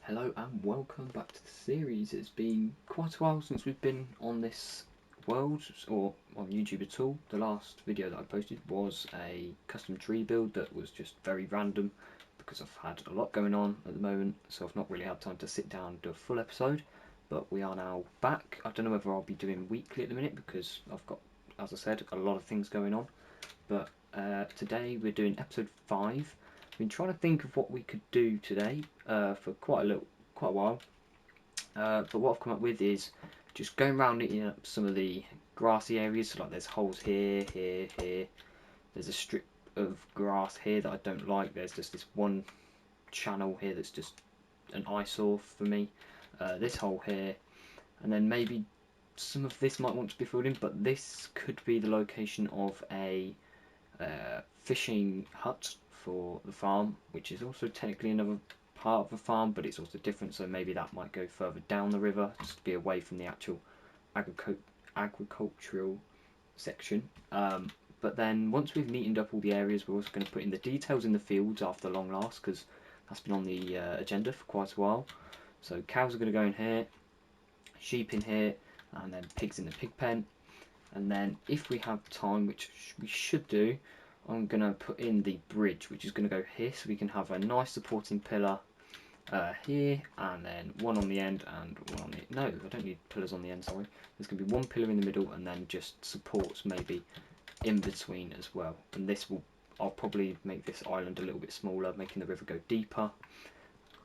Hello and welcome back to the series. It's been quite a while since we've been on this world or on YouTube at all. The last video that I posted was a custom tree build that was just very random because I've had a lot going on at the moment, so I've not really had time to sit down and do a full episode. But we are now back. I don't know whether I'll be doing weekly at the minute because I've got, as I said, a lot of things going on. But today we're doing episode 5. I've been trying to think of what we could do today for quite a while, but what I've come up with is just going around eating up some of the grassy areas. So like there's holes here. There's a strip of grass here that I don't like. There's just this one channel here that's just an eyesore for me. This hole here, and then maybe some of this might want to be filled in, but this could be the location of a fishing hut for the farm, which is also technically another part of the farm, but it's also different, so maybe that might go further down the river, just to be away from the actual agricultural section. But then once we've neatened up all the areas, we're also going to put in the details in the fields after long last, because that's been on the agenda for quite a while. So cows are going to go in here, sheep in here, and then pigs in the pig pen. And then if we have time, which we should do, I'm going to put in the bridge, which is going to go here, so we can have a nice supporting pillar here, and then one on the end and one on the... No, I don't need pillars on the end, sorry. There's going to be one pillar in the middle and then just supports maybe in between as well. And this will... I'll probably make this island a little bit smaller, making the river go deeper.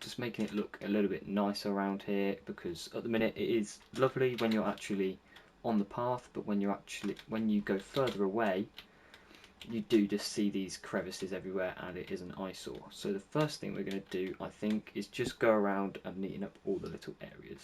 Just making it look a little bit nicer around here, because at the minute it is lovely when you're actually on the path, but when you go further away, you do just see these crevices everywhere and it is an eyesore. So the first thing we're going to do, I think, is just go around and neaten up all the little areas.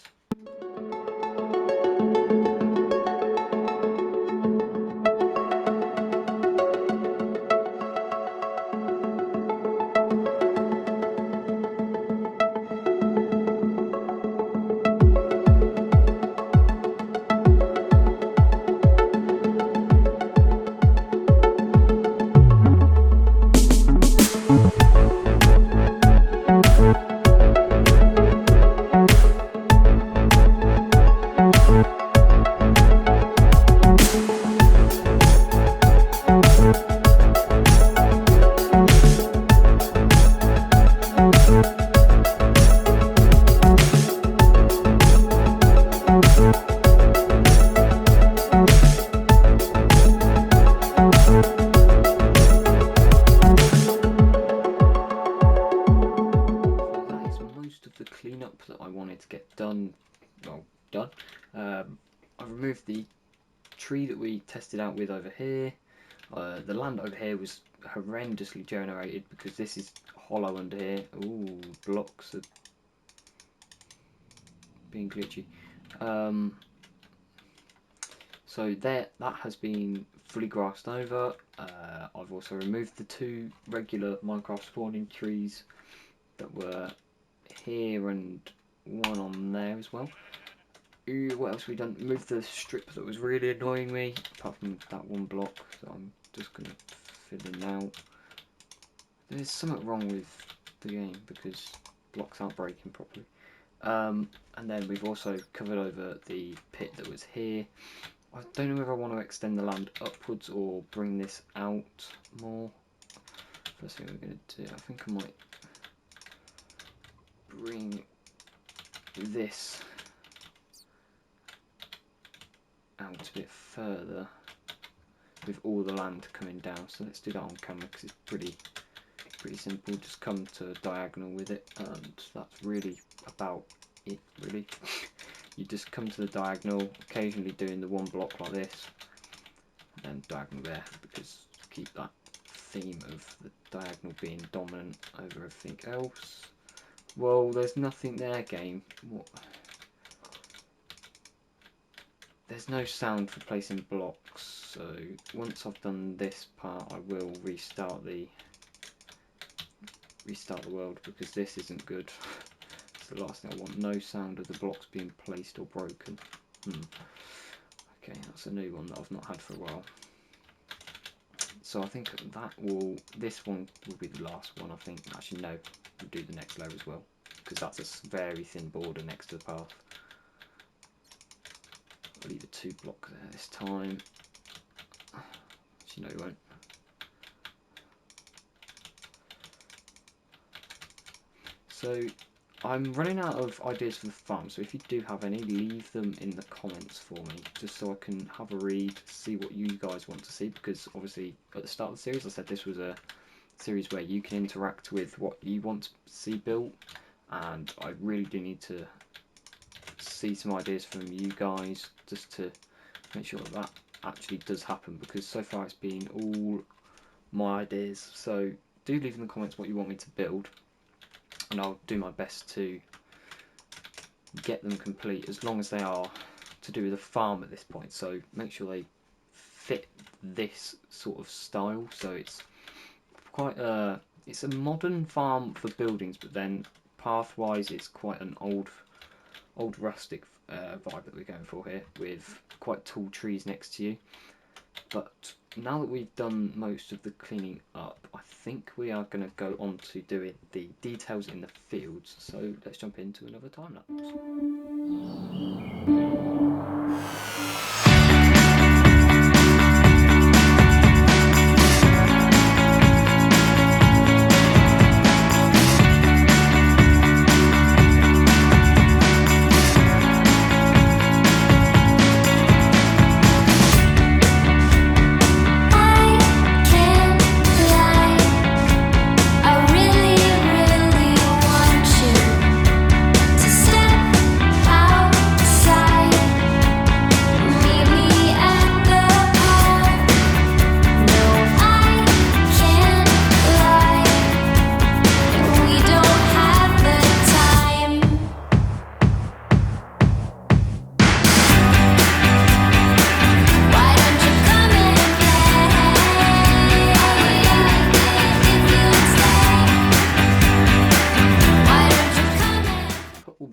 Cleanup that I wanted to get done. I removed the tree that we tested out with over here. The land over here was horrendously generated because this is hollow under here. Ooh, blocks are being glitchy. So that has been fully grassed over. I've also removed the 2 regular Minecraft spawning trees that were here and one on there as well. What else have we done? Moved the strip that was really annoying me, apart from that one block, so I'm just going to fill in now. There's something wrong with the game because blocks aren't breaking properly. And then we've also covered over the pit that was here. I don't know whether I want to extend the land upwards or bring this out more. First thing we're going to do, I think I might bring this out a bit further with all the land coming down. So let's do that on camera because it's pretty simple. Just come to diagonal with it, and that's really about it, really. You just come to the diagonal, occasionally doing the one block like this, and then diagonal there, because to keep that theme of the diagonal being dominant over everything else. Well, there's nothing there, game. What? There's no sound for placing blocks, so once I've done this part, I will restart the world because this isn't good. It's the last thing I want. No sound of the blocks being placed or broken. Okay, that's a new one that I've not had for a while. So I think this one will be the last one, I think. Actually, no, we'll do the next layer as well. because that's a very thin border next to the path. I'll leave a 2 block there this time. Actually, no, you won't. So I'm running out of ideas for the farm, so if you do have any, leave them in the comments for me, just so I can have a read, see what you guys want to see, because obviously at the start of the series I said this was a series where you can interact with what you want to see built, and I really do need to see some ideas from you guys just to make sure that that actually does happen, because so far it's been all my ideas. So do leave in the comments what you want me to build, and I'll do my best to get them complete, as long as they are to do with a farm at this point. So make sure they fit this sort of style. So it's quite it's a modern farm for buildings, but then path-wise it's quite an old rustic vibe that we're going for here, with quite tall trees next to you. But now that we've done most of the cleaning up, I think we are going to go on to doing the details in the fields. So let's jump into another time lapse.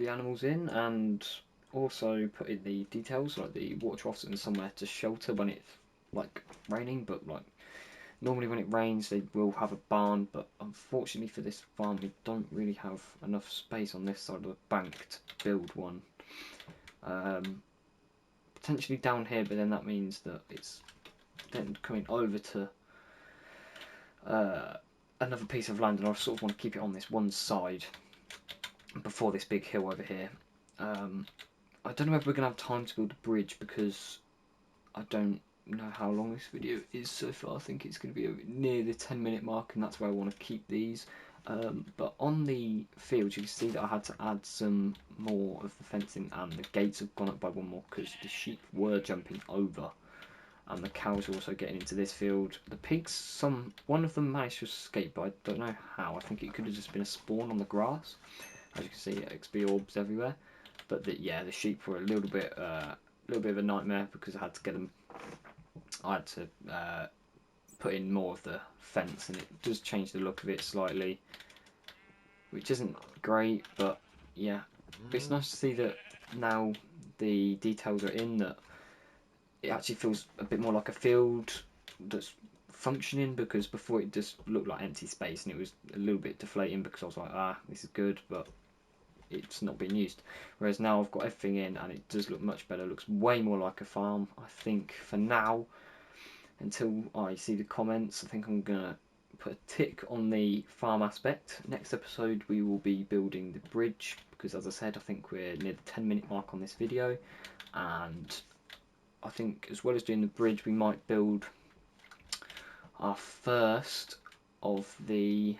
Animals in, and also put in the details like the water troughs and somewhere to shelter when it's like raining. But like normally when it rains they will have a barn, but unfortunately for this farm we don't really have enough space on this side of the bank to build one. Potentially down here, but then that means that it's then coming over to another piece of land, and I sort of want to keep it on this one side before this big hill over here. I don't know if we're going to have time to build a bridge, because I don't know how long this video is so far. I think it's going to be near the 10-minute mark, and that's where I want to keep these. But on the fields you can see that I had to add some more of the fencing, and the gates have gone up by 1 more because the sheep were jumping over, and the cows are also getting into this field. The pigs, one of them managed to escape, but I don't know how. I think it could have just been a spawn on the grass. As you can see, XP orbs everywhere. But yeah, the sheep were a little bit of a nightmare, because I had to get them. I had to put in more of the fence, and it does change the look of it slightly, which isn't great. But yeah, it's nice to see that now the details are in, that it actually feels a bit more like a field that's functioning, because before it just looked like empty space, and it was a little bit deflating, because I was like, this is good, but it's not being used. Whereas now I've got everything in, and it does look much better. It looks way more like a farm. I think for now, until I see the comments, I think I'm gonna put a tick on the farm aspect. Next episode we will be building the bridge, because as I said, I think we're near the 10-minute mark on this video, and I think as well as doing the bridge we might build our first of the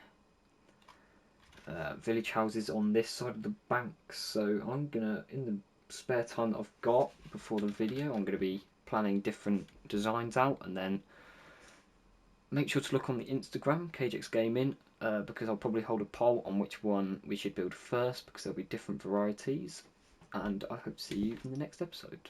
village houses on this side of the bank. So I'm gonna, in the spare time that I've got before the video, I'm gonna be planning different designs out, and then make sure to look on the Instagram, KJX Gaming, because I'll probably hold a poll on which one we should build first, because there'll be different varieties, and I hope to see you in the next episode.